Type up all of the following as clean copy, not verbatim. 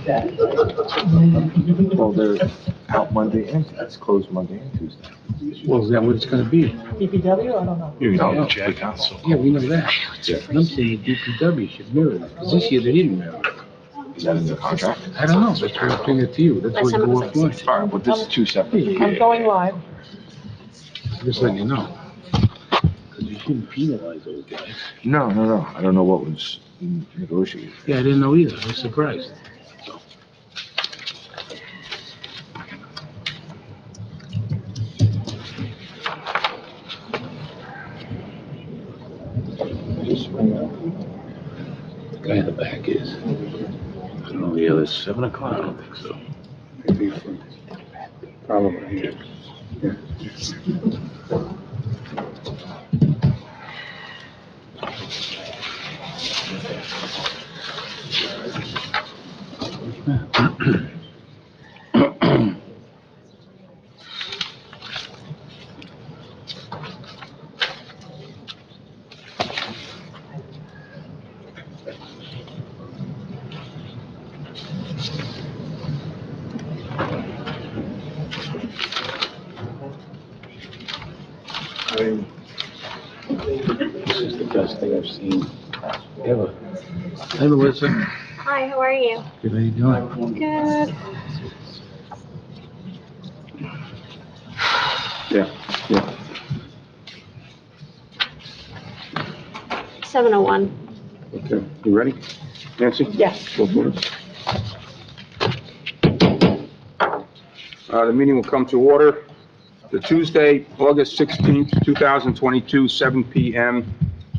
Well, they're out Monday and it's closed Monday and Tuesday. Well, is that what it's gonna be? DPW, I don't know. You No, know, the council. yeah, we know that. Yeah. I'm saying DPW should mirror it, because this year they didn't mirror it. Is that in the contract? I don't know, that's what I'm saying it to you, that's what you go offline. All right, well, this is two separate. I'm going live. Just letting you know. Because you shouldn't penalize those guys. No. I don't know what was negotiated. Yeah, I didn't know either, I was surprised. The guy in the back is, I don't know, yeah, it's 7 o'clock, I don't think so. Maybe from, probably, yeah. This is the best thing I've seen ever. Hey, Melissa. Hi, how are you? Good, how you doing? Good. Yeah. 7:01. Okay, you ready? Nancy? Yes. Go for it. The meeting will come to order. The Tuesday, August 16th, 2022, 7 p.m.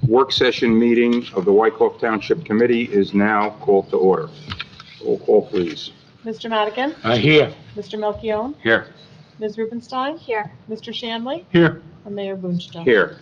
work session meeting of the Wyckoff Township Committee is now called to order. Roll call, please. Mr. Madigan? Here. Mr. Melchiong? Here. Ms. Rubenstein? Here. Mr. Shanley? Here. And Mayor Boonstra? Here.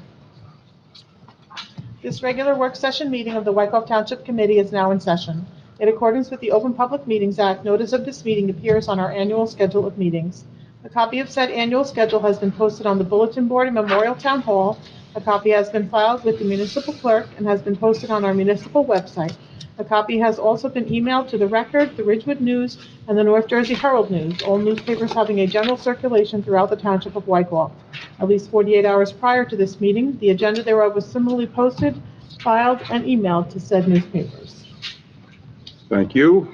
This regular work session meeting of the Wyckoff Township Committee is now in session. In accordance with the Open Public Meetings Act, notice of this meeting appears on our annual schedule of meetings. A copy of said annual schedule has been posted on the bulletin board in Memorial Town Hall. A copy has been filed with the municipal clerk and has been posted on our municipal website. A copy has also been emailed to the Record, the Ridgewood News, and the North Jersey Herald News, all newspapers having a general circulation throughout the Township of Wyckoff. At least 48 hours prior to this meeting, the agenda thereof was similarly posted, filed, and emailed to said newspapers. Thank you.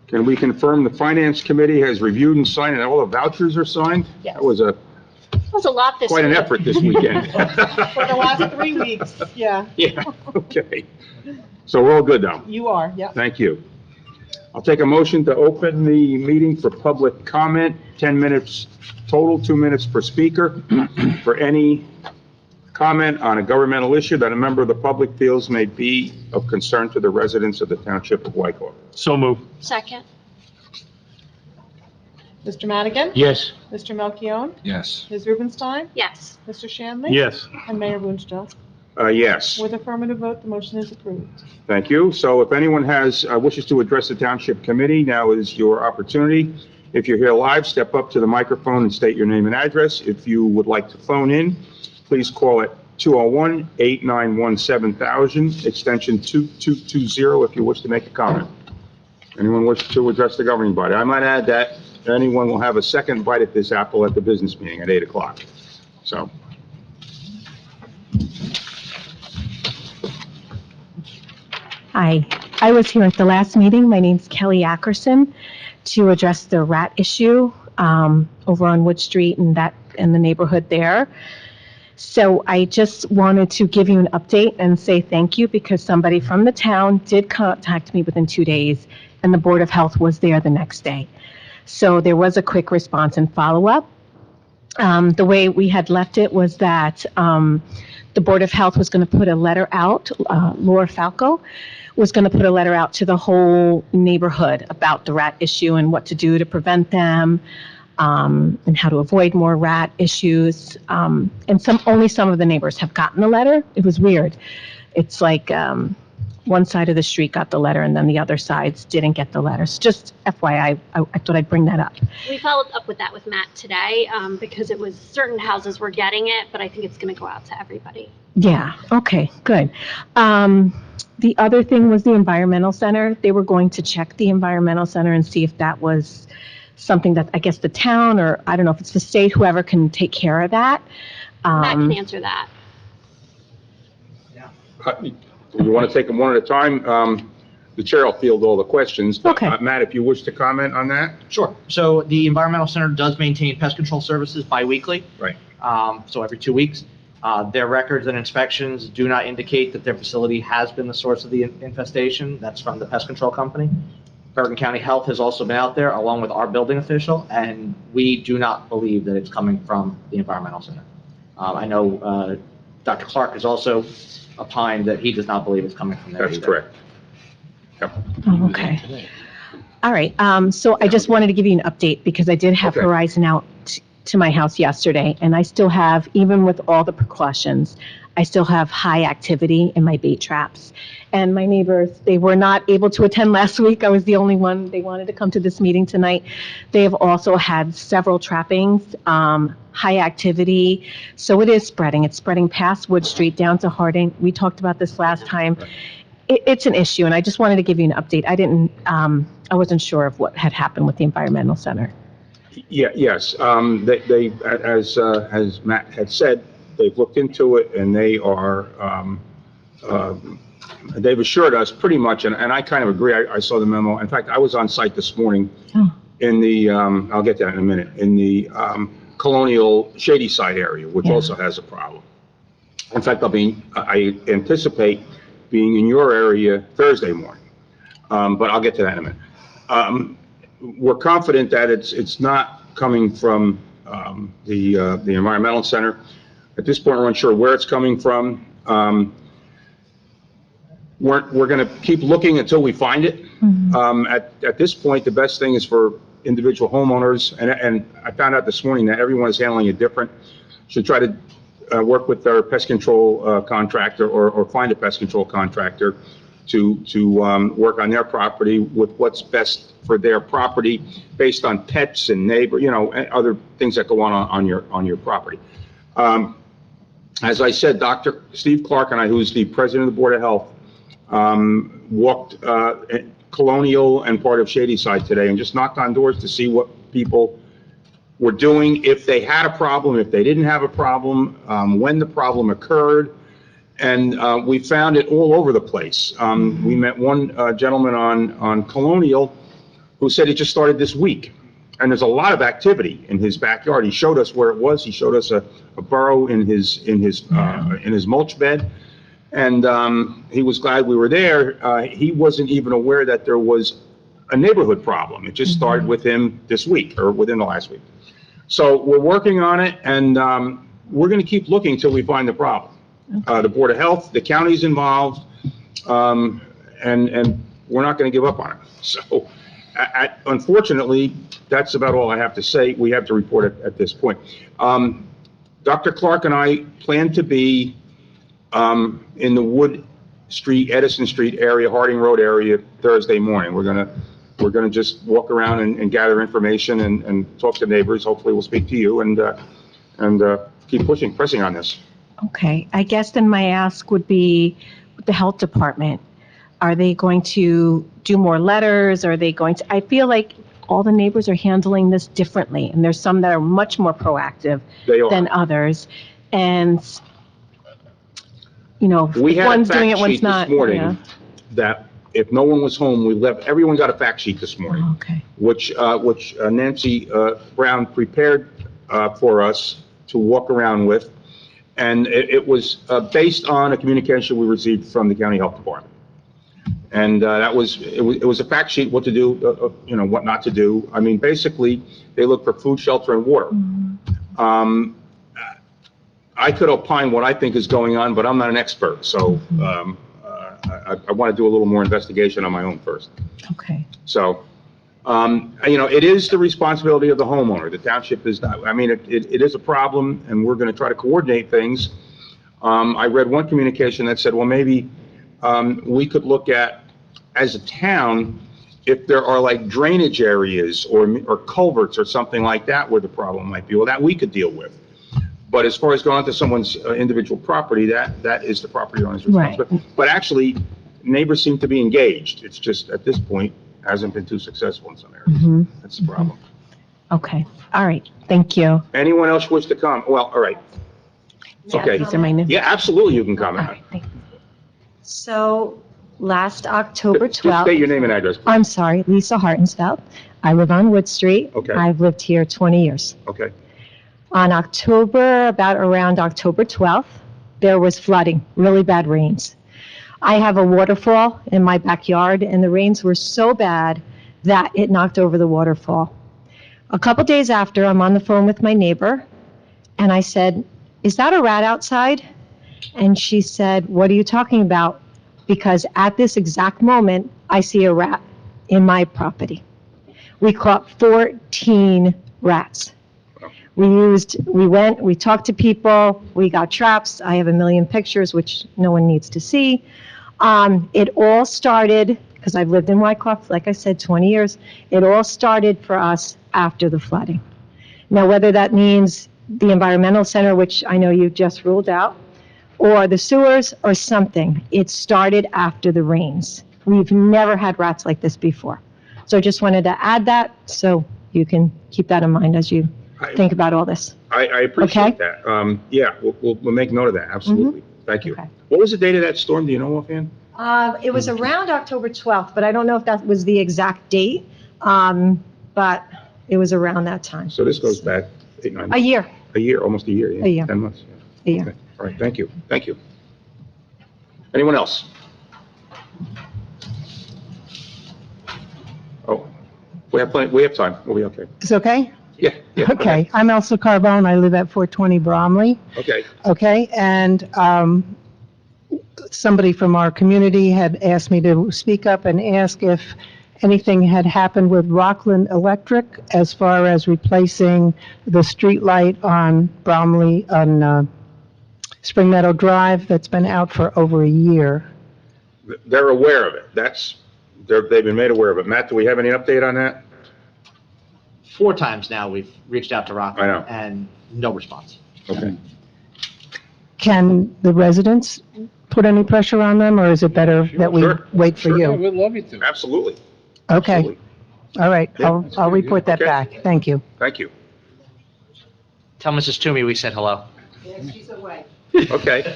Can we confirm the Finance Committee has reviewed and signed and all the vouchers are signed? Yes. That was That was a lot this quite an week. effort this weekend. For the last 3 weeks, yeah, Yeah, okay. So we're all good now. you are, yeah. Thank you. I'll take a motion to open the meeting for public comment, 10 minutes total, 2 minutes per speaker, for any comment on a governmental issue that a member of the public feels may be of concern to the residents of the Township of Wyckoff. So move. Second. Mr. Madigan? Yes. Mr. Melchiong? Yes. Ms. Rubenstein? Yes. Mr. Shanley? Yes. And Mayor Boonstra? Yes. With affirmative vote, the motion is approved. Thank you. So if anyone has, wishes to address the Township Committee, now is your opportunity. If you're here live, step up to the microphone and state your name and address. If you would like to phone in, please call at 201-891-7000, extension 2220, if you wish to make a comment. Anyone wish to address the governing body? I might add that anyone will have a second bite at this apple at the business meeting at 8 o'clock. So, Hi, I was here at the last meeting. My name's Kelly Ackerson to address the rat issue over on Wood Street and the neighborhood there. So I just wanted to give you an update and say thank you because somebody from the town did contact me within 2 days and the Board of Health was there the next day. So there was a quick response and follow-up. The way we had left it was that the Board of Health was going to put a letter out, Laura Falco was going to put a letter out to the whole neighborhood about the rat issue and what to do to prevent them, and how to avoid more rat issues. And only some of the neighbors have gotten the letter. It was weird. It's like, one side of the street got the letter and then the other sides didn't get the letters. Just FYI, I thought I'd bring that up. We followed up with that with Matt today, because it was certain houses were getting it, but I think it's going to go out to everybody. Yeah, okay, good. The other thing was the environmental center. They were going to check the environmental center and see if that was something that, I guess, the town, or I don't know if it's the state, whoever can take care of that. Matt can answer that. You want to take them one at a time? The chair will field all the questions. But, Okay. Matt, if you wish to comment on that? Sure. So the Environmental Center does maintain pest control services biweekly. Right. So every 2 weeks. Their records and inspections do not indicate that their facility has been the source of the infestation. That's from the pest control company. Bergen County Health has also been out there along with our building official, and we do not believe that it's coming from the Environmental Center. I know Dr. Clark has also opined that he does not believe it's coming from there. That's either. correct. Yep. Oh, okay. All right, so I just wanted to give you an update because I did have Okay. Horizon out to my house yesterday, and I still have, even with all the precautions, I still have high activity in my bait traps. And my neighbors, they were not able to attend last week. I was the only one. They wanted to come to this meeting tonight. They have also had several trappings, high activity. So it is spreading. It's spreading past Wood Street down to Harding. We talked about this last time. It's an issue, and I just wanted to give you an update. I wasn't sure of what had happened with the environmental center. Yeah, yes. They, as Matt had said, they've looked into it and they are, they've assured us pretty much, and I kind of agree. I saw the memo. In fact, I was on site this morning in the, I'll get to that in a minute, in the Colonial Shady Side area, which also has a problem. In fact, I anticipate being in your area Thursday morning, but I'll get to that in a minute. We're confident that it's not coming from the environmental center. At this point, we're unsure where it's coming from. We're going to keep looking until we find it. At this point, the best thing is for individual homeowners, and I found out this morning that everyone is handling it different. Should try to work with their pest control contractor or find a pest control contractor to work on their property with what's best for their property based on pets and neighbor, and other things that go on your property. As I said, Dr. Steve Clark and I, who's the president of the Board of Health, walked Colonial and part of Shady Side today and just knocked on doors to see what people were doing, if they had a problem, if they didn't have a problem, when the problem occurred. And we found it all over the place. We met one gentleman on Colonial who said it just started this week. And there's a lot of activity in his backyard. He showed us where it was. He showed us a burrow in his mulch bed. And he was glad we were there. He wasn't even aware that there was a neighborhood problem. It just started with him this week, or within the last week. So we're working on it, and we're going to keep looking until we find the problem. The Board of Health, the county's involved, and we're not going to give up on it. So, unfortunately, that's about all I have to say. We have to report it at this point. Dr. Clark and I plan to be in the Wood Street, Edison Street area, Harding Road area Thursday morning. We're gonna just walk around and gather information and talk to neighbors. Hopefully, we'll speak to you and keep pressing on this. Okay, I guess then my ask would be, with the health department, are they going to do more letters? Are they going to, I feel like all the neighbors are handling this differently, and there's some that are much more proactive than others. And, one's doing it, one's not. We had a fact sheet this morning that if no one was home, everyone got a fact sheet this morning. Oh, okay. Which Nancy Brown prepared for us to walk around with. And it was based on a communication we received from the county health department. And it was a fact sheet, what to do, what not to do. I mean, basically, they look for food, shelter, and water. I could opine what I think is going on, but I'm not an expert. So I want to do a little more investigation on my own first. Okay. So, it is the responsibility of the homeowner. The township is not, it is a problem, and we're going to try to coordinate things. I read one communication that said, well, maybe we could look at, as a town, if there are like drainage areas or culverts or something like that where the problem might be, well, that we could deal with. But as far as going onto someone's individual property, that is the property owner's responsibility. But actually, neighbors seem to be engaged. It's just, at this point, hasn't been too successful in some areas. That's the problem. Okay, all right, thank you. Anyone else wish to comment? Well, all right. Okay. These are my names. Yeah, absolutely, you can All comment. right, thank you. So, last October Just state your 12th, name and address, please. I'm sorry, Lisa Hartensfeld. I live on Wood Street. Okay. I've lived here 20 years. Okay, On around October 12th, there was flooding, really bad rains. I have a waterfall in my backyard, and the rains were so bad that it knocked over the waterfall. A couple days after, I'm on the phone with my neighbor, and I said, "Is that a rat outside?" And she said, "What are you talking about?" Because at this exact moment, I see a rat in my property. We caught 14 rats. We talked to people, we got traps. I have a million pictures, which no one needs to see. It all started, because I've lived in Wyckoff, like I said, 20 years. It all started for us after the flooding. Now, whether that means the environmental center, which I know you just ruled out, or the sewers or something, it started after the rains. We've never had rats like this before. So I just wanted to add that, so you can keep that in mind as you think about all this. I appreciate Okay. that. Yeah, we'll make note of that, absolutely. Thank you. Okay. What was the date of that storm, do you know offhand? It was around October 12th, but I don't know if that was the exact date, but it was around that time. So this goes back 8, 9 A months. year, Almost a year, yeah. A year. 10 months, a yeah. year. Okay. All right, thank you, thank you. Anyone else? Oh, we have time, we'll be okay. Is okay? Yeah, yeah. go Okay, ahead. I'm Elsa Carbone, I live at 420 Bromley, Okay, okay? And somebody from our community had asked me to speak up and ask if anything had happened with Rockland Electric as far as replacing the street light on Bromley, on Spring Meadow Drive that's been out for over a year. they're aware of it, they've been made aware of it. Matt, do we have any update on that? 4 times now, we've reached out to Rockland. I know. And no response. Okay. Can the residents put any pressure on them, or is it better that we Sure, wait for sure. you? We'd love you to. Absolutely. Okay, Absolutely. all right, Yeah, I'll report that Okay. back, thank you. Thank you. Tell Mrs. Toomey we said hello. Okay.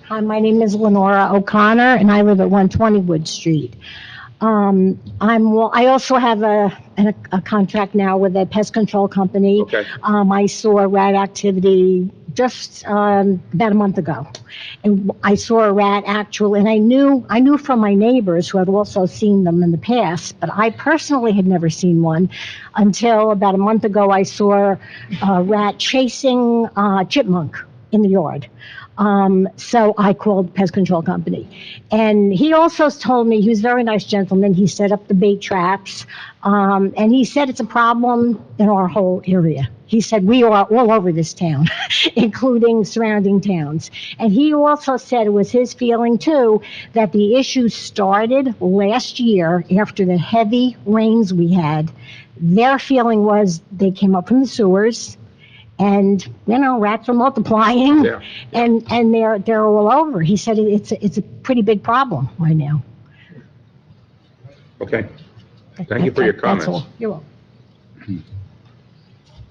Hi, my name is Lenora O'Connor, and I live at 120 Wood Street. I also have a contract now with a pest control company. Okay. I saw rat activity just about a month ago. And I saw a rat actually, and I knew from my neighbors who had also seen them in the past, but I personally had never seen one until about a month ago. I saw a rat chasing a chipmunk in the yard. So I called the pest control company. And he also told me, he was a very nice gentleman, he set up the bait traps, and he said it's a problem in our whole area. He said we are all over this town, including surrounding towns. And he also said it was his feeling too, that the issue started last year after the heavy rains we had. Their feeling was they came up from the sewers, and, rats are multiplying, Yeah. and they're all over. He said it's a pretty big problem right now. Okay. Thank you for your That's comments. all. You're welcome.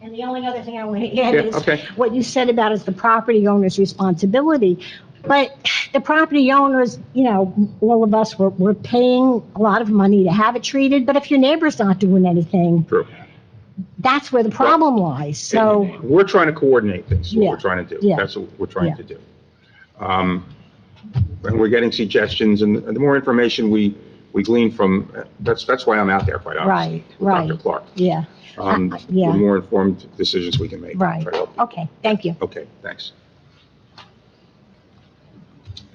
And the only other thing I want to add Yeah, is, okay. what you said about is the property owner's responsibility. But the property owners, all of us, we're paying a lot of money to have it treated, but if your neighbor's not doing anything, True. that's where the problem lies. So, We're trying to coordinate things, what Yeah, we're trying to do. yeah, That's what we're trying yeah. to do. And we're getting suggestions, and the more information we glean from, that's why I'm out there, quite honestly. with Right. Dr. Clark. yeah, yeah. The more informed decisions we can make. Right. Try to help you. Okay, thank you. Okay, thanks.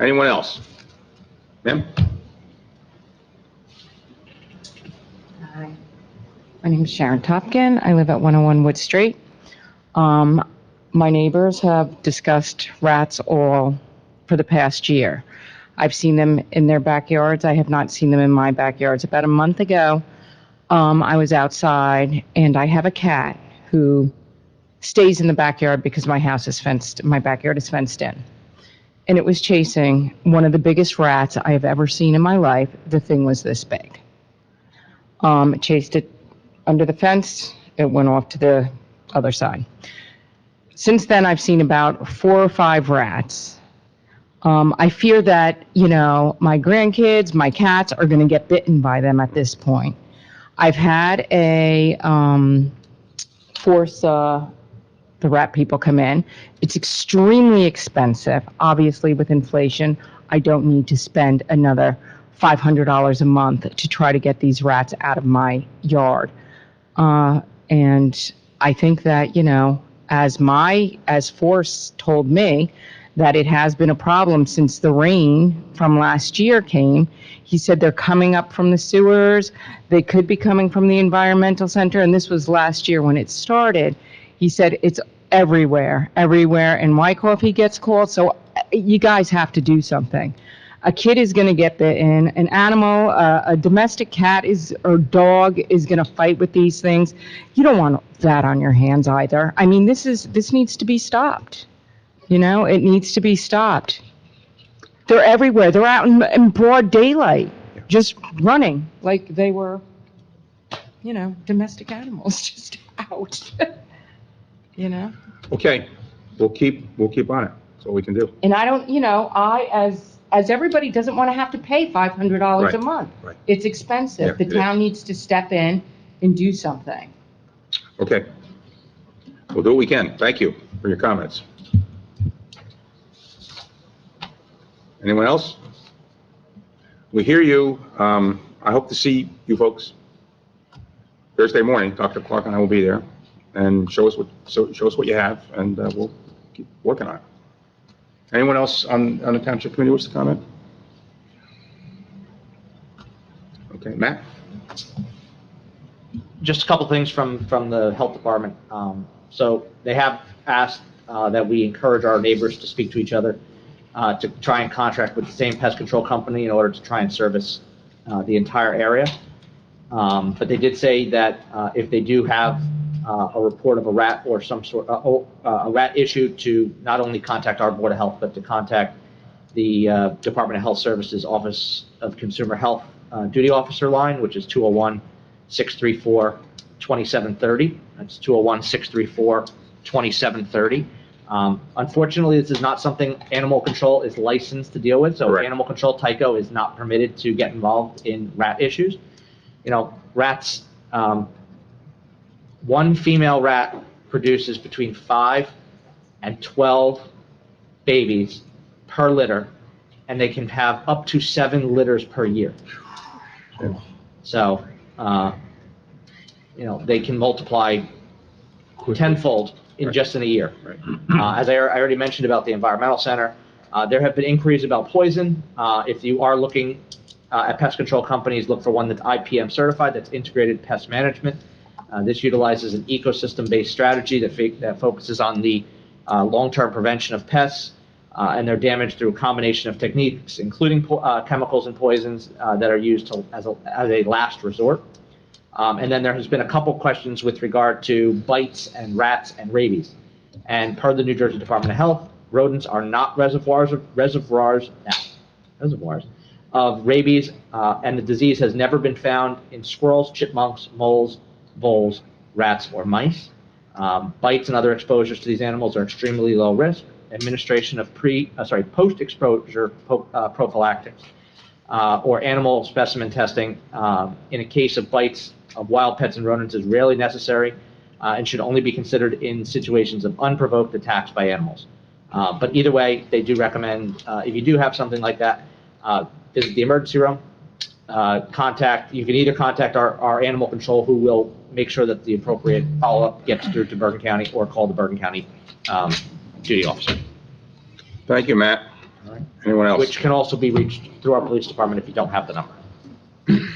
Anyone else? Ma'am? Hi, my name is Sharon Topkin. I live at 101 Wood Street. My neighbors have discussed rats all for the past year. I've seen them in their backyards. I have not seen them in my backyards. About a month ago, I was outside and I have a cat who stays in the backyard because my backyard is fenced in. And it was chasing one of the biggest rats I have ever seen in my life. The thing was this big. It chased it under the fence. It went off to the other side. Since then, I've seen about 4 or 5 rats. I fear that, my grandkids, my cats are going to get bitten by them at this point. I've had a force the rat people come in. It's extremely expensive. Obviously, with inflation, I don't need to spend another $500 a month to try to get these rats out of my yard. And I think that, as Force told me, that it has been a problem since the rain from last year came. He said they're coming up from the sewers. They could be coming from the environmental center. And this was last year when it started. He said it's everywhere. And Wyckoff he gets called. So you guys have to do something. A kid is going to get bitten. An animal, a domestic cat or dog is going to fight with these things. You don't want that on your hands either. I mean, this needs to be stopped. It needs to be stopped. They're everywhere. They're out in broad daylight, just running like they were, domestic animals, just out. Okay, we'll keep on it. That's all we can do. And I don't, as everybody doesn't want to have to pay $500 Right, a month. right. It's expensive. Yeah, The town needs to step in and do something. Okay. We'll do what we can. Thank you for your comments. Anyone else? We hear you. I hope to see you folks Thursday morning. Dr. Clark and I will be there, and show us what you have, and we'll keep working on it. Anyone else on the Township Committee wants to comment? Okay, Matt? Just a couple things from the health department. So they have asked that we encourage our neighbors to speak to each other, to try and contract with the same pest control company in order to try and service the entire area. But they did say that if they do have a report of a rat or some sort a rat issue, to not only contact our Board of Health, but to contact the Department of Health Services Office of Consumer Health Duty Officer line, which is 201-634-2730. That's 201-634-2730. Unfortunately, this is not something animal control is licensed to deal with. So Correct. Animal Control Tyco is not permitted to get involved in rat issues. Rats, one female rat produces between 5 and 12 babies per litter, and they can have up to 7 litters per year. So, they can multiply tenfold in just in a year. Right. As I already mentioned about the environmental center, there have been inquiries about poison. If you are looking at pest control companies, look for one that's IPM certified, that's integrated pest management. This utilizes an ecosystem-based strategy that focuses on the long-term prevention of pests and their damage through a combination of techniques, including chemicals and poisons that are used as a last resort. And then there has been a couple questions with regard to bites and rats and rabies. And per the New Jersey Department of Health, rodents are not reservoirs of rabies, and the disease has never been found in squirrels, chipmunks, moles, voles, rats, or mice. Bites and other exposures to these animals are extremely low risk. Administration of post-exposure prophylactics or animal specimen testing in a case of bites of wild pets and rodents is rarely necessary and should only be considered in situations of unprovoked attacks by animals. But either way, they do recommend, if you do have something like that, visit the emergency room. You can either contact our animal control, who will make sure that the appropriate follow-up gets through to Bergen County, or call the Bergen County duty officer. Thank you, Matt. All right. Anyone else? Which can also be reached through our police department if you don't have the number.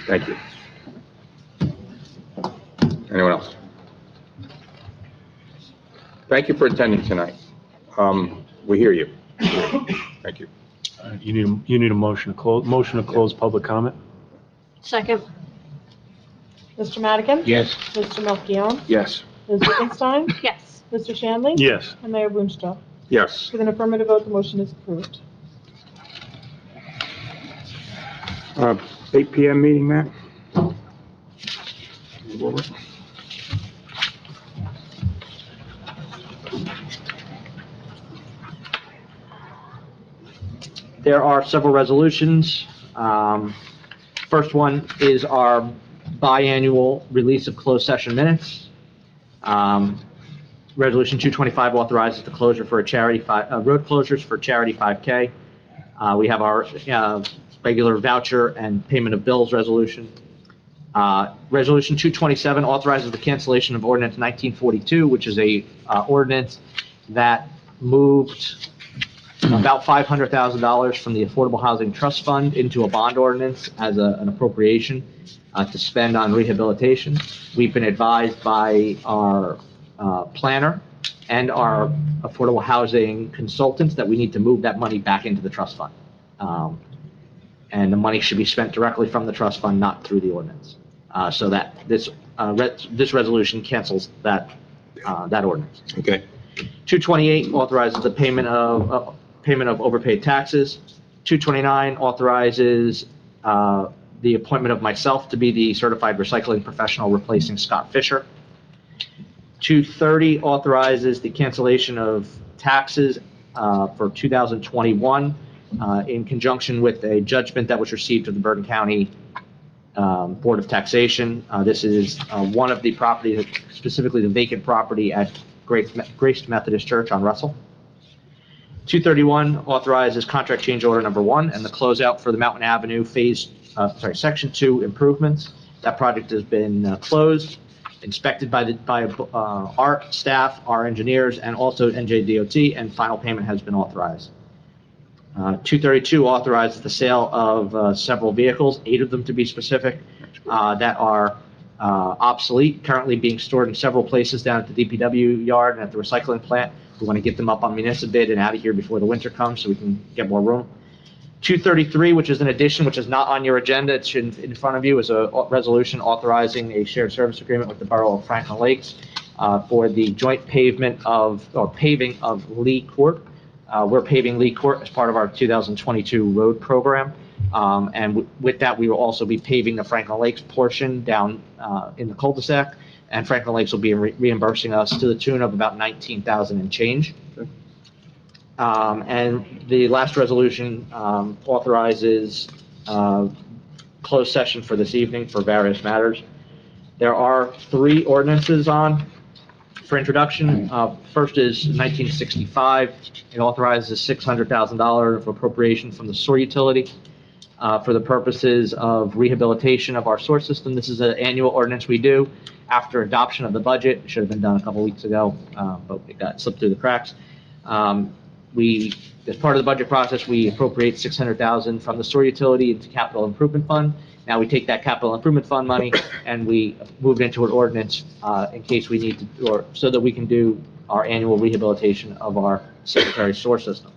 Thank you. Anyone else? Thank you for attending tonight. We hear you. Thank you. You need a motion to close public comment? Second. Mr. Madigan? Yes. Mr. Melchiong? Yes. Ms. Wittenstein? Yes. Mr. Shanley? Yes. And Mayor Boonstra? Yes. With an affirmative vote, the motion is approved. 8 PM meeting, Matt? There are several resolutions. First one is our biannual release of closed session minutes. Resolution 225 authorizes the closure for a charity, road closures for charity 5K. We have our regular voucher and payment of bills resolution. Resolution 227 authorizes the cancellation of ordinance 1942, which is a ordinance that moved about $500,000 from the Affordable Housing Trust Fund into a bond ordinance as an appropriation to spend on rehabilitation. We've been advised by our planner and our affordable housing consultants that we need to move that money back into the trust fund. And the money should be spent directly from the trust fund, not through the ordinance. So that this resolution cancels that ordinance. Okay. 228 authorizes the payment of overpaid taxes. 229 authorizes the appointment of myself to be the certified recycling professional replacing Scott Fisher. 230 authorizes the cancellation of taxes for 2021 in conjunction with a judgment that was received to the Bergen County Board of Taxation. This is one of the properties, specifically the vacant property at Grace Methodist Church on Russell. 231 authorizes contract change order number 1 and the closeout for the Mountain Avenue Section 2 improvements. That project has been closed, inspected by our staff, our engineers, and also NJDOT, and final payment has been authorized. 232 authorizes the sale of several vehicles, 8 of them to be specific, that are obsolete, currently being stored in several places down at the DPW yard and at the recycling plant. We want to get them up on municipal bid and out of here before the winter comes so we can get more room. 233, which is an addition, which is not on your agenda, it's in front of you, is a resolution authorizing a shared service agreement with the Borough of Franklin Lakes for the joint paving of Lee Court. We're paving Lee Court as part of our 2022 road program. And with that, we will also be paving the Franklin Lakes portion down in the cul-de-sac. And Franklin Lakes will be reimbursing us to the tune of about $19,000 and change. And the last resolution authorizes closed session for this evening for various matters. There are 3 ordinances on for introduction. First is 1965. It authorizes $600,000 of appropriation from the sewer utility for the purposes of rehabilitation of our sewer system. This is an annual ordinance we do after adoption of the budget. It should have been done a couple weeks ago, but it got slipped through the cracks. As part of the budget process, we appropriate $600,000 from the sewer utility into capital improvement fund. Now we take that capital improvement fund money and we move it into an ordinance in case we need to, or so that we can do our annual rehabilitation of our sanitary sewer system.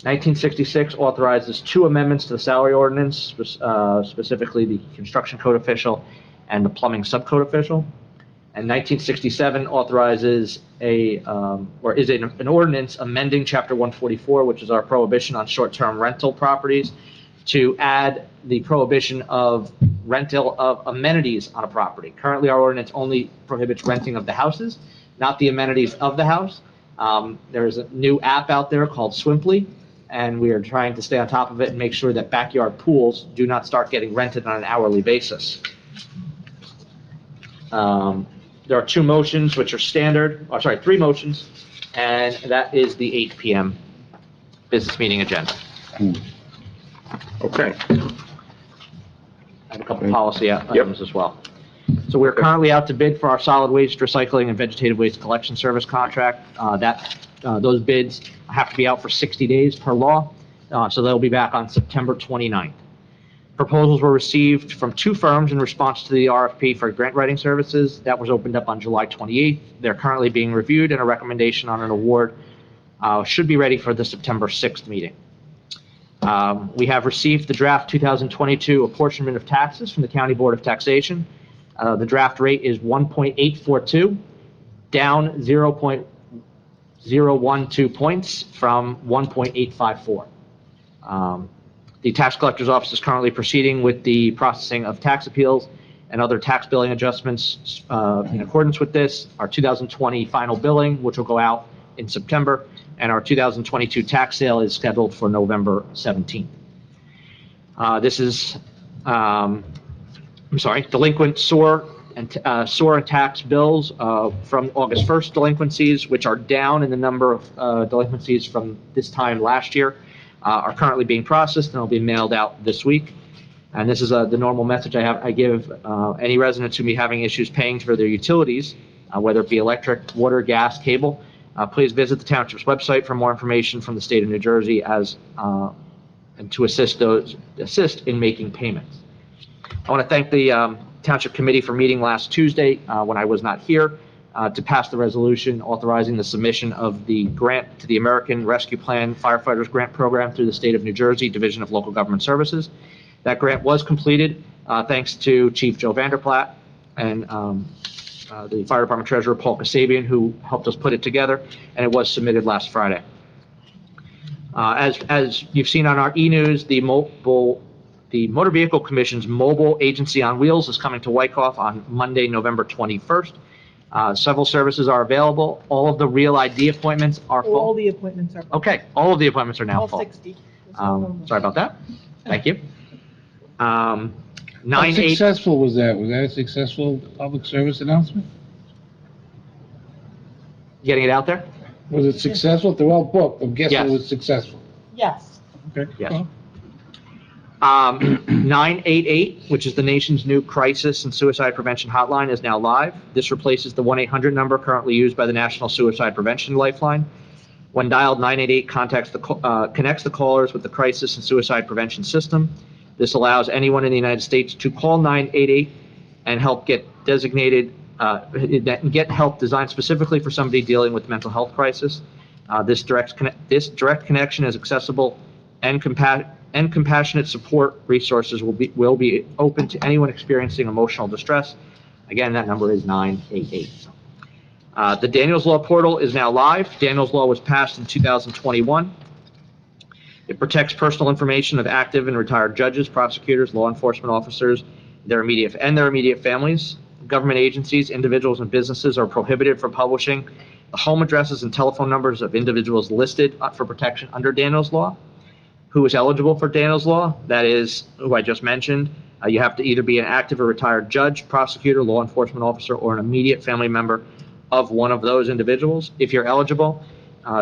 1966 authorizes 2 amendments to the salary ordinance, specifically the construction code official and the plumbing subcode official. And 1967 authorizes an ordinance amending Chapter 144, which is our prohibition on short-term rental properties, to add the prohibition of rental of amenities on a property. Currently, our ordinance only prohibits renting of the houses, not the amenities of the house. There's a new app out there called Swimply, and we are trying to stay on top of it and make sure that backyard pools do not start getting rented on an hourly basis. There are 2 motions which are standard, 3 motions, and that is the 8 PM business meeting agenda. Okay. I have a couple policy items as well. So we're currently out to bid for our solid waste recycling and vegetative waste collection service contract. Those bids have to be out for 60 days per law, so they'll be back on September 29th. Proposals were received from two firms in response to the RFP for grant writing services. That was opened up on July 28th. They're currently being reviewed, and a recommendation on an award should be ready for the September 6th meeting. We have received the draft 2022 apportionment of taxes from the County Board of Taxation. The draft rate is 1.842, down 0.012 points from 1.854. The tax collector's office is currently proceeding with the processing of tax appeals and other tax billing adjustments in accordance with this. Our 2020 final billing, which will go out in September, and our 2022 tax sale is scheduled for November 17th. This is, delinquent sewer and tax bills from August 1st delinquencies, which are down in the number of delinquencies from this time last year, are currently being processed and will be mailed out this week. And this is the normal message I give any residents who may be having issues paying for their utilities, whether it be electric, water, gas, cable. Please visit the Township's website for more information from the state of New Jersey and to assist in making payments. I want to thank the Township Committee for meeting last Tuesday when I was not here to pass the resolution authorizing the submission of the grant to the American Rescue Plan Firefighters Grant Program through the State of New Jersey Division of Local Government Services. That grant was completed thanks to Chief Joe Vanderplatte and the Fire Department Treasurer Paul Kasabian, who helped us put it together, and it was submitted last Friday. As you've seen on our e-news, the Motor Vehicle Commission's mobile agency on wheels is coming to Wyckoff on Monday, November 21st. Several services are available. All of the Real ID appointments are full. All the appointments are. Okay, all of the appointments are now All full. 60. Sorry about that. Thank you. How 9/8. successful was that? Was that a successful public service announcement? Getting it out there? Was it successful? They're all booked. I'm guessing Yes. it was successful. Yes. Okay. Yes. 988, which is the nation's new crisis and suicide prevention hotline, is now live. This replaces the 1-800 number currently used by the National Suicide Prevention Lifeline. When dialed, 988 connects the callers with the crisis and suicide prevention system. This allows anyone in the United States to call 988 and help get help designed specifically for somebody dealing with mental health crisis. This direct connection is accessible, and compassionate support resources will be open to anyone experiencing emotional distress. Again, that number is 988. The Daniels Law portal is now live. Daniels Law was passed in 2021. It protects personal information of active and retired judges, prosecutors, law enforcement officers, their immediate families. Government agencies, individuals, and businesses are prohibited from publishing the home addresses and telephone numbers of individuals listed for protection under Daniels Law. Who is eligible for Daniels Law? That is, who I just mentioned. You have to either be an active or retired judge, prosecutor, law enforcement officer, or an immediate family member of one of those individuals. If you're eligible,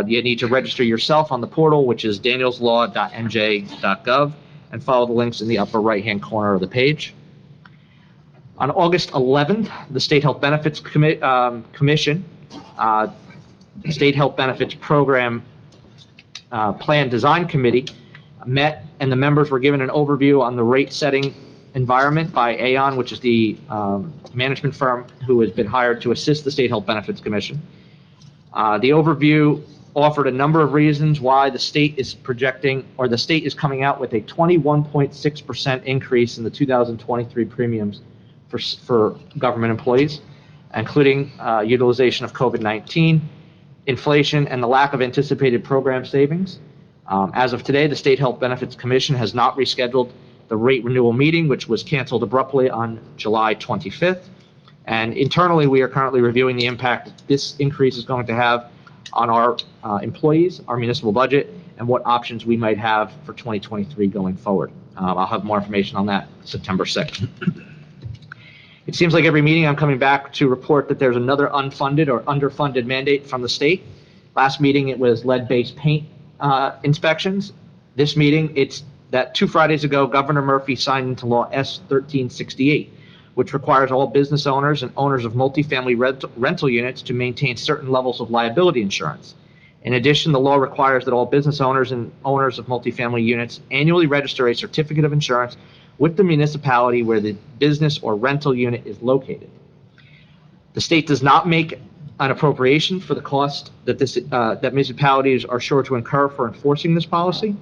you need to register yourself on the portal, which is danielslaw.nj.gov, and follow the links in the upper right-hand corner of the page. On August 11th, the State Health Benefits Commission, State Health Benefits Program Plan Design Committee met, and the members were given an overview on the rate-setting environment by Aon, which is the management firm who has been hired to assist the State Health Benefits Commission. The overview offered a number of reasons why the state is projecting, or the state is coming out with a 21.6% increase in the 2023 premiums for government employees, including utilization of COVID-19, inflation, and the lack of anticipated program savings. As of today, the State Health Benefits Commission has not rescheduled the rate renewal meeting, which was canceled abruptly on July 25th. And internally, we are currently reviewing the impact that this increase is going to have on our employees, our municipal budget, and what options we might have for 2023 going forward. I'll have more information on that September 6th. It seems like every meeting I'm coming back to report that there's another unfunded or underfunded mandate from the state. Last meeting, it was lead-based paint inspections. This meeting, it's that 2 Fridays ago, Governor Murphy signed into law S 1368, which requires all business owners and owners of multifamily rental units to maintain certain levels of liability insurance. In addition, the law requires that all business owners and owners of multifamily units annually register a certificate of insurance with the municipality where the business or rental unit is located. The state does not make an appropriation for the cost that that municipalities are sure to incur for enforcing this policy.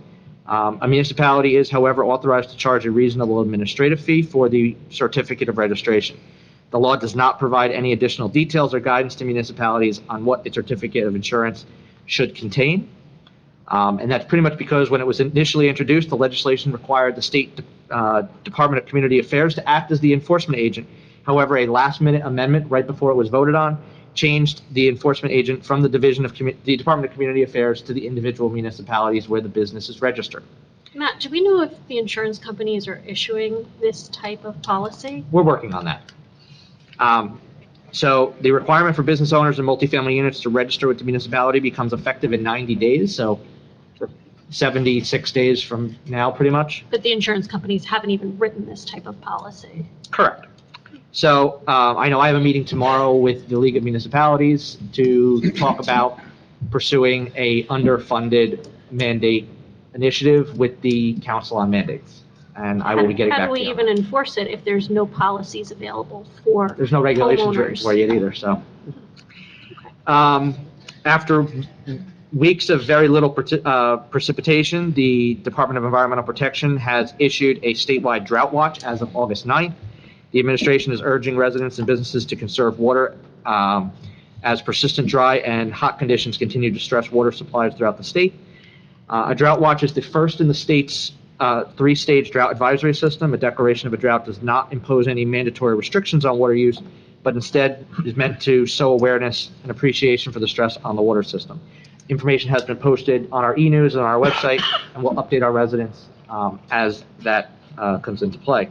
A municipality is, however, authorized to charge a reasonable administrative fee for the certificate of registration. The law does not provide any additional details or guidance to municipalities on what a certificate of insurance should contain. And that's pretty much because when it was initially introduced, the legislation required the State Department of Community Affairs to act as the enforcement agent. However, a last-minute amendment right before it was voted on changed the enforcement agent from the the Department of Community Affairs to the individual municipalities where the business is registered. Matt, do we know if the insurance companies are issuing this type of policy? We're working on that. So the requirement for business owners and multifamily units to register with the municipality becomes effective in 90 days, so 76 days from now, pretty much. But the insurance companies haven't even written this type of policy. Correct. So I know I have a meeting tomorrow with the League of Municipalities to talk about pursuing a underfunded mandate initiative with the Council on Mandates. And I will be getting back How to do we you. even enforce it if there's no policies available for There's no regulations written homeowners? for it yet either, so. After weeks of very little precipitation, the Department of Environmental Protection has issued a statewide drought watch as of August 9th. The administration is urging residents and businesses to conserve water as persistent dry and hot conditions continue to stress water supplies throughout the state. A drought watch is the first in the state's three-stage drought advisory system. A declaration of a drought does not impose any mandatory restrictions on water use, but instead is meant to sow awareness and appreciation for the stress on the water system. Information has been posted on our e-news and on our website, and we'll update our residents as that comes into play.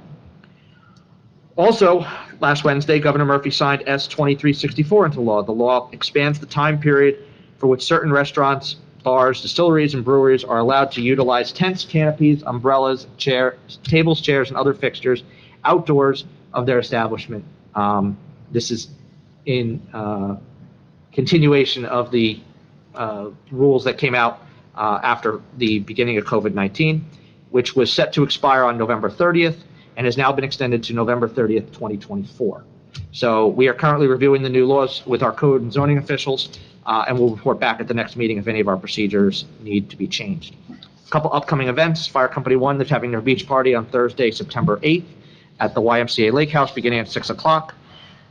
Also, last Wednesday, Governor Murphy signed S 2364 into law. The law expands the time period for which certain restaurants, bars, distilleries, and breweries are allowed to utilize tents, canopies, umbrellas, tables, chairs, and other fixtures outdoors of their establishment. This is in continuation of the rules that came out after the beginning of COVID-19, which was set to expire on November 30th and has now been extended to November 30th, 2024. So we are currently reviewing the new laws with our code and zoning officials, and we'll report back at the next meeting if any of our procedures need to be changed. A couple upcoming events. Fire Company 1 is having their beach party on Thursday, September 8th at the YMCA Lake House beginning at 6 o'clock.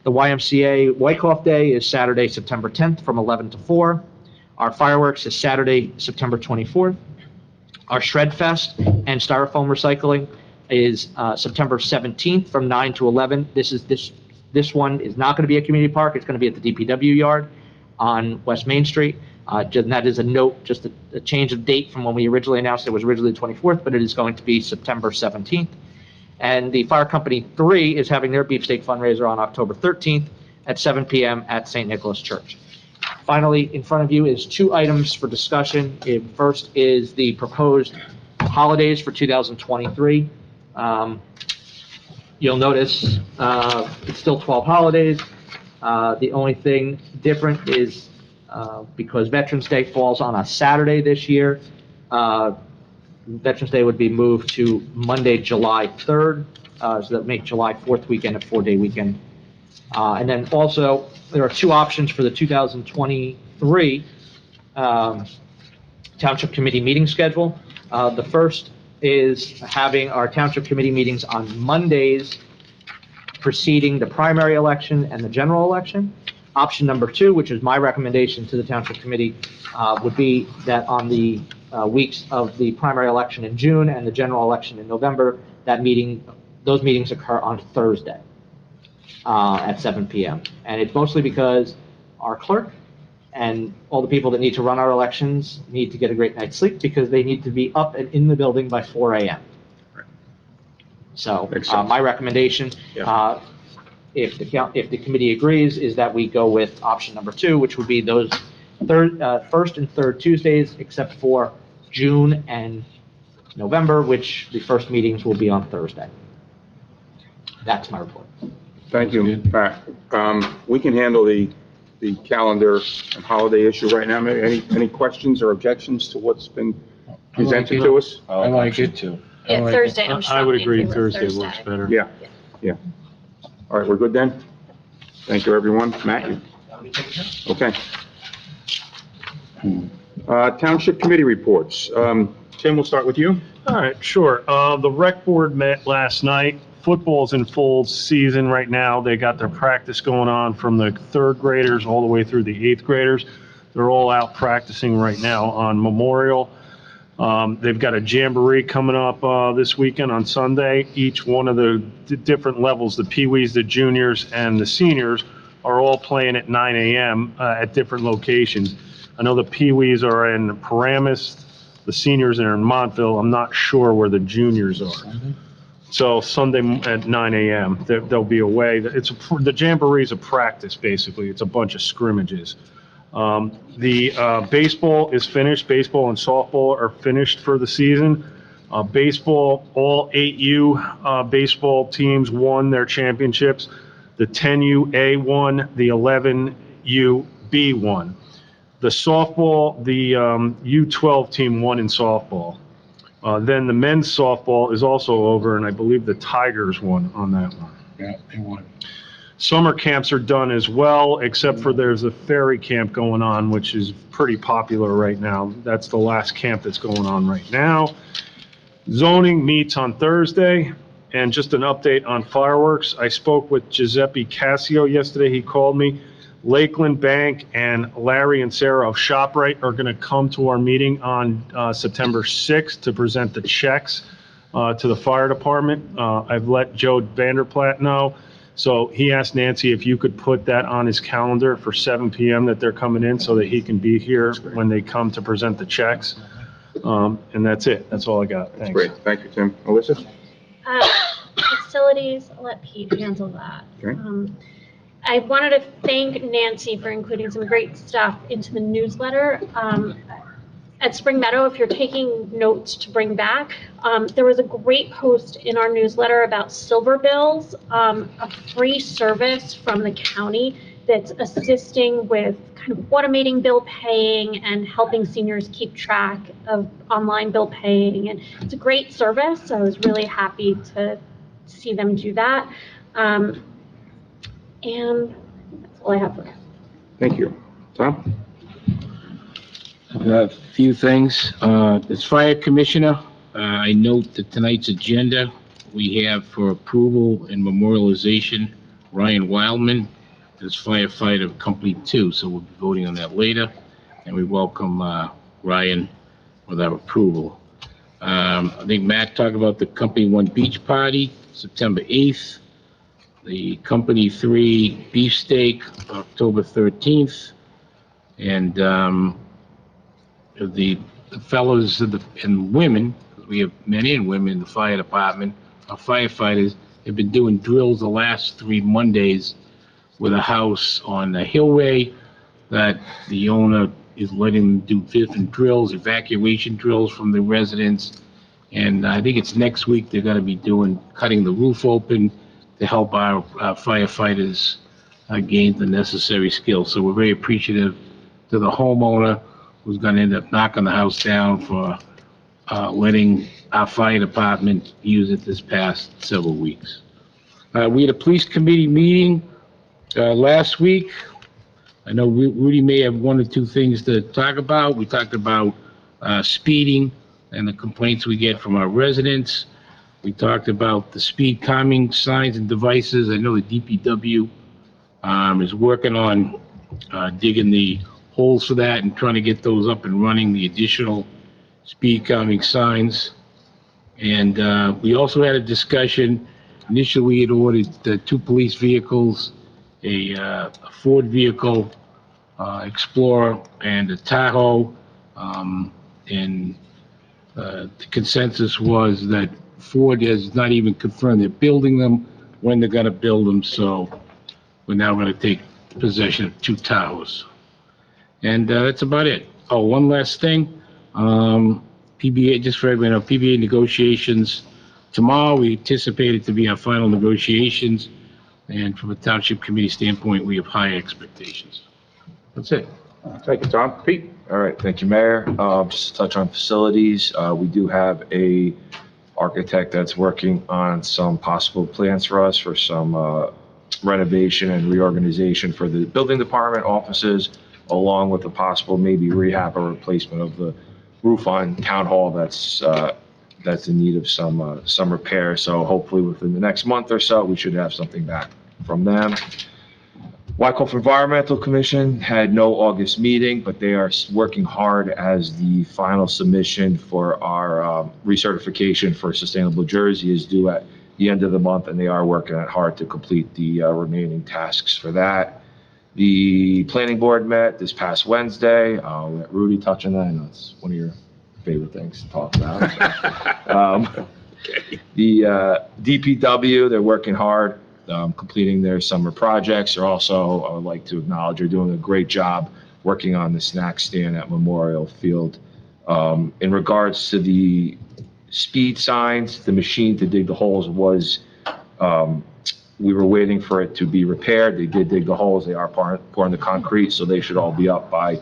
The YMCA Wyckoff Day is Saturday, September 10th from 11 to 4. Our fireworks is Saturday, September 24th. Our Shred Fest and Styrofoam Recycling is September 17th from 9 to 11. This one is not going to be a community park. It's going to be at the DPW yard on West Main Street. And that is a note, just a change of date from when we originally announced it was originally the 24th, but it is going to be September 17th. And the Fire Company 3 is having their beefsteak fundraiser on October 13th at 7 p.m. at St. Nicholas Church. Finally, in front of you is two items for discussion. First is the proposed holidays for 2023. You'll notice it's still 12 holidays. The only thing different is because Veterans Day falls on a Saturday this year, Veterans Day would be moved to Monday, July 3rd, so that would make July 4th weekend a 4-day weekend. And then also, there are two options for the 2023 Township Committee meeting schedule. The first is having our Township Committee meetings on Mondays preceding the primary election and the general election. Option number 2, which is my recommendation to the Township Committee, would be that on the weeks of the primary election in June and the general election in November, those meetings occur on Thursday at 7 p.m. And it's mostly because our clerk and all the people that need to run our elections need to get a great night's sleep because they need to be up and in the building by 4 a.m. So my recommendation, if the committee agrees, is that we go with option number 2, which would be those first and third Tuesdays, except for June and November, which the first meetings will be on Thursday. That's my report. Thank you, Pat. We can handle the calendar and holiday issue right now. Any questions or objections to what's been presented to us? I like it too. Yeah, All right. Thursday, I'm I would strongly in agree favor of Thursday works better. Yeah, yeah. All right, we're good then? Thank you, everyone. Matt, you? Okay. Township committee reports. Tim, we'll start with you. All right, sure. The rec board met last night. Football's in full season right now. They got their practice going on from the third graders all the way through the eighth graders. They're all out practicing right now on Memorial. They've got a jamboree coming up this weekend on Sunday. Each one of the different levels, the peewees, the juniors, and the seniors, are all playing at 9 a.m. At different locations. I know the peewees are in Paramus, the seniors are in Montville. I'm not sure where the juniors are. So Sunday at 9 a.m. They'll be away. The jamboree is a practice, basically. It's a bunch of scrimmages. The baseball is finished. Baseball and softball are finished for the season. Baseball, all 8U baseball teams won their championships. The 10U won, the 11U B won. The softball, the U12 team won in softball. Then the men's softball is also over, and I believe the Tigers won on that one. Yeah, they won. Summer camps are done as well, except for there's a ferry camp going on, which is pretty popular right now. That's the last camp that's going on right now. Zoning meets on Thursday, and just an update on fireworks. I spoke with Giuseppe Cassio yesterday. He called me. Lakeland Bank and Larry and Sarah of ShopRite are going to come to our meeting on September 6th to present the checks to the fire department. I've let Joe Vanderplat know. So he asked Nancy if you could put that on his calendar for 7 p.m. that they're coming in so that he can be here when they come to present the checks. And that's it. That's all I got. Thanks. Great, thank you, Tim. Alyssa? Facilities, I'll let Pete handle that. Okay. I wanted to thank Nancy for including some great stuff into the newsletter. At Spring Meadow, if you're taking notes to bring back, there was a great post in our newsletter about silver bills, a free service from the county that's assisting with kind of automating bill paying and helping seniors keep track of online bill paying. And it's a great service, so I was really happy to see them do that. And that's all I have for you. Thank you. Tom? A few things. As fire commissioner, I note that tonight's agenda, we have for approval and memorialization, Ryan Wildman as firefighter company 2, so we'll be voting on that later. And we welcome Ryan with our approval. I think Matt talked about the company 1 beach party, September 8th. The company 3 beefsteak, October 13th. And the fellows and women, we have men and women in the fire department, our firefighters have been doing drills the last 3 Mondays with a house on the Hillway that the owner is letting them do different drills, evacuation drills from the residents. And I think it's next week they're going to be cutting the roof open to help our firefighters gain the necessary skills. So we're very appreciative to the homeowner who's going to end up knocking the house down for letting our fire department use it this past several weeks. We had a police committee meeting last week. I know Rudy may have 1 or 2 things to talk about. We talked about speeding and the complaints we get from our residents. We talked about the speed calming signs and devices. I know the DPW is working on digging the holes for that and trying to get those up and running, the additional speed calming signs. And we also had a discussion. Initially, we had ordered 2 police vehicles, a Ford vehicle, Explorer, and a Tahoe. And the consensus was that Ford has not even confirmed they're building them, when they're going to build them. So we're now going to take possession of 2 Tahoes. And that's about it. Oh, one last thing. PBA, just for everyone, PBA negotiations tomorrow. We anticipate it to be our final negotiations. And from a township committee standpoint, we have high expectations. That's it. Thank you, Tom. Pete? All right, thank you, Mayor. Just to touch on facilities, we do have our architect that's working on some possible plans for us for some renovation and reorganization for the building department offices, along with a possible maybe rehab or replacement of the roof on Town Hall that's in need of some repair. So hopefully within the next month or so, we should have something back from them. Wyckoff Environmental Commission had no August meeting, but they are working hard as the final submission for our recertification for Sustainable Jersey is due at the end of the month, and they are working hard to complete the remaining tasks for that. The planning board met this past Wednesday. I'll let Rudy touch on that. I know it's one of your favorite things to talk about. The DPW, they're working hard, completing their summer projects. They're also, I would like to acknowledge, they're doing a great job working on the snack stand at Memorial Field. In regards to the speed signs, the machine to dig the holes was, we were waiting for it to be repaired. They did dig the holes. They are pouring the concrete, so they should all be up by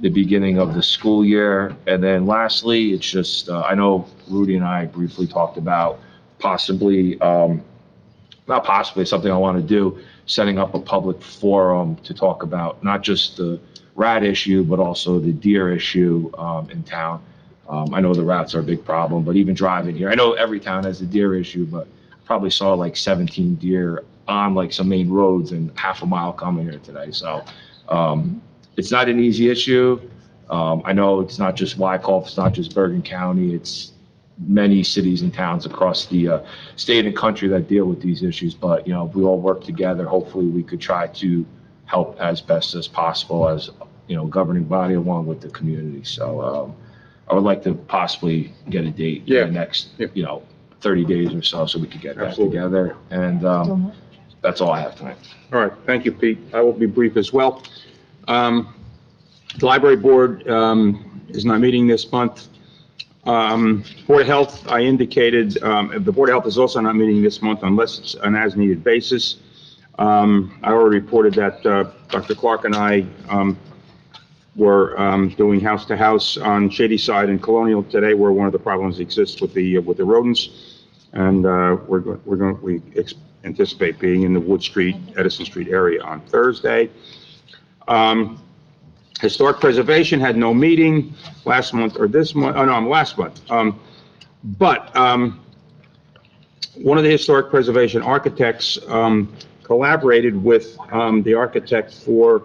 the beginning of the school year. And then lastly, it's just, I know Rudy and I briefly talked about possibly, not possibly, something I want to do, setting up a public forum to talk about not just the rat issue, but also the deer issue in town. I know the rats are a big problem, but even driving here, I know every town has a deer issue, but probably saw like 17 deer on like some main roads and half a mile coming here today. So it's not an easy issue. I know it's not just Wyckoff, it's not just Bergen County, it's many cities and towns across the state and country that deal with these issues. But, you know, if we all work together, hopefully we could try to help as best as possible as, you know, governing body along with the community. So I would like to possibly get a date in the next, you know, 30 days or so we could get that together. And that's all I have tonight. All right, thank you, Pete. I will be brief as well. The library board is not meeting this month. Board of Health, I indicated, the Board of Health is also not meeting this month unless it's an as-needed basis. I already reported that Dr. Clark and I were doing house-to-house on Shady Side and Colonial today, where one of the problems exists with the rodents. And we anticipate being in the Wood Street, Edison Street area on Thursday. Historic Preservation had no meeting last month or this month, last month. But one of the Historic Preservation architects collaborated with the architect for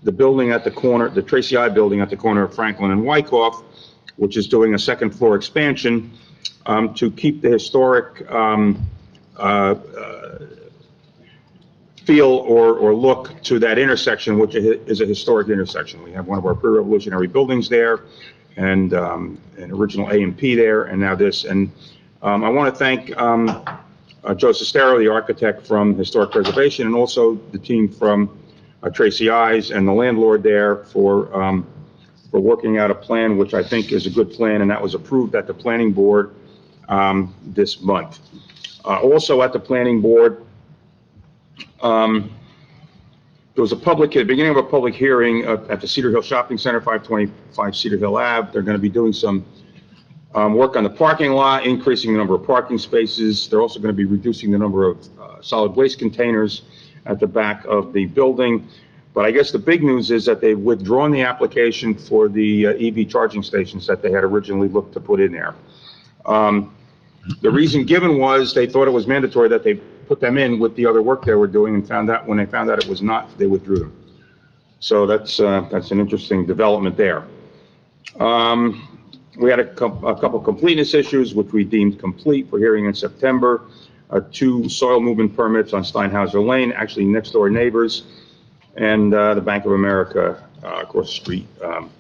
the building at the corner, the Tracy I building at the corner of Franklin and Wyckoff, which is doing a second floor expansion to keep the historic feel or look to that intersection, which is a historic intersection. We have one of our pre-revolutionary buildings there, and an original A&P there, and now this. And I want to thank Joe Sestero, the architect from Historic Preservation, and also the team from Tracy Eyes and the landlord there for working out a plan, which I think is a good plan, and that was approved at the planning board this month. Also at the planning board, there was the beginning of a public hearing at the Cedar Hill Shopping Center, 525 Cedar Hill Ave. They're going to be doing some work on the parking lot, increasing the number of parking spaces. They're also going to be reducing the number of solid waste containers at the back of the building. But I guess the big news is that they've withdrawn the application for the EV charging stations that they had originally looked to put in there. The reason given was they thought it was mandatory that they put them in with the other work they were doing, and when they found out it was not, they withdrew them. So that's an interesting development there. We had a couple completeness issues, which we deemed complete for hearing in September. 2 soil movement permits on Steinhauser Lane, actually next door neighbors, and the Bank of America across the street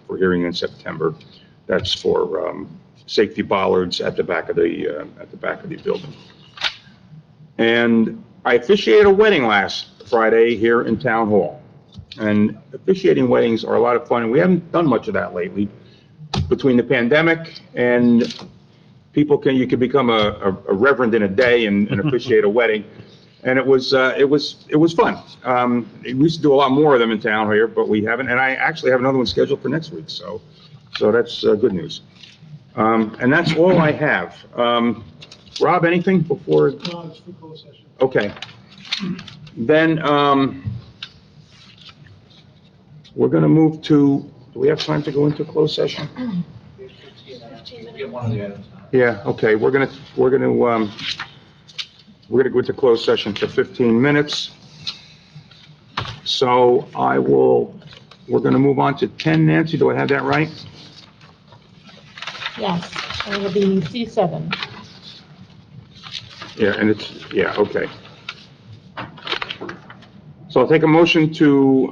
for hearing in September. That's for safety bollards at the back of the building. And I officiated a wedding last Friday here in Town Hall. And officiating weddings are a lot of fun, and we haven't done much of that lately. Between the pandemic and you can become a reverend in a day and officiate a wedding. And it was fun. We used to do a lot more of them in town here, but we haven't. And I actually have another one scheduled for next week. So that's good news. And that's all I have. Rob, anything before? No, it's for closed session. Okay. Then, we're gonna move to, do we have time to go into closed session? Yeah, okay, we're gonna go into closed session for 15 minutes. So we're gonna move on to 10, Nancy, do I have that right? Yes, and it'll be C7. Yeah, and okay. So I'll take a motion to,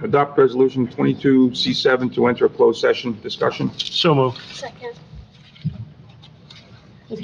adopt resolution 22C7 to enter a closed session discussion. So moved. Second. Mr.